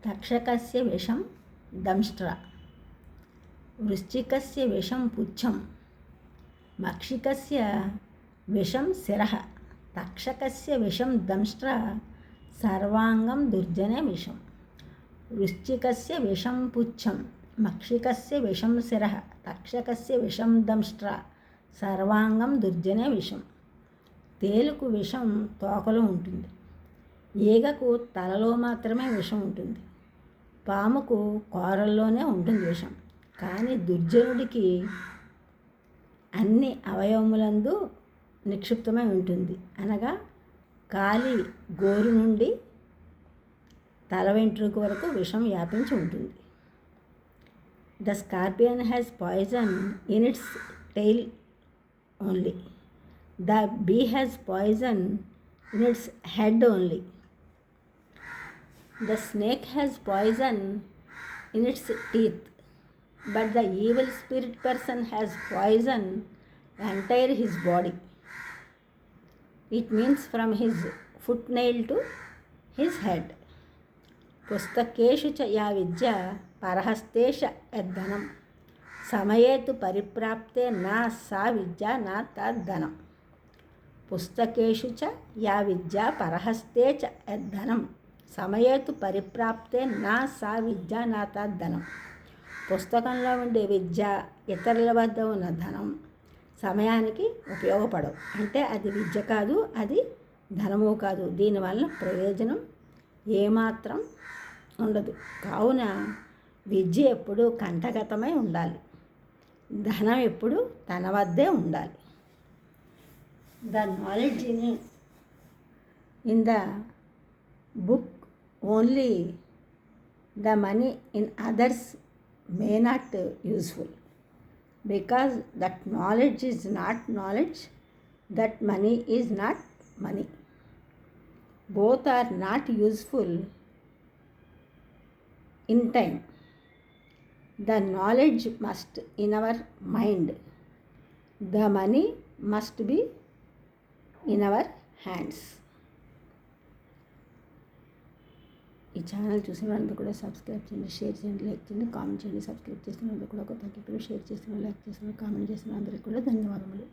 తక్షకస్య విషం దంష్ట్ర, వృశ్చికస్య విషం పుచ్చం, మక్షికస్య విషం శిరః. తక్షకస్య విషం దంష్ట్ర సర్వాంగం దుర్జనే విషం. వృశ్చికస్య విషం పుచ్చం, మక్షికస్య విషం శిరః, తక్షకస్య విషం దంష్ట్ర సర్వాంగం దుర్జనే విషం. తేలుకు విషం తోకలో ఉంటుంది, ఈగకు తలలో మాత్రమే విషం ఉంటుంది, పాముకు కోరల్లోనే ఉంటుంది విషం. కానీ దుర్జనుడికి అన్ని అవయవములందు నిక్షిప్తమై ఉంటుంది. అనగా కాలి గోరు నుండి తల వెంట్రుక వరకు విషం వ్యాపించి ఉంటుంది. The scorpion has poison in its tail only. The bee has poison in its head only. The snake has poison in its teeth. But the evil spirit person has poison entire his body. It means from his footnail to his head. పుస్తకేషు చ yeah విద్య పరహస్తేష యద్ధనం, సమయేతు పరిప్రాప్తే నా సా విద్య నా తద్ధనం. పుస్తకేషు చ yeah విద్య పరహస్తే చ యద్ధనం, సమయేతు పరిప్రాప్తే నా సా విద్య నా తద్ధనం. పుస్తకంలో ఉండే విద్య, ఇతరుల వద్ద ఉన్న ధనం సమయానికి ఉపయోగపడవు. అంటే అది విద్య కాదు, అది ధనము కాదు. దీనివల్ల ప్రయోజనం ఏమాత్రం ఉండదు. కావున విద్య ఎప్పుడూ కంఠగతమై ఉండాలి, ధనం ఎప్పుడు తన వద్దే ఉండాలి. The knowledge in the book only, the money in others may not useful, because that knowledge is not knowledge, that money is not money. Both are not useful in time. The knowledge must in our mind, the money must be in our hands. ఈ channel చూసిన వాళ్ళందరూ కూడా subscribe చేయండి, share చేయండి, like చేయండి, comment చేయండి. Subscribe చేసిన వాళ్ళందరూ కూడా కొత్త షేర్ చేసిన, లైక్ చేసిన, కామెంట్ చేసిన అందరికీ కూడా ధన్యవాదములు.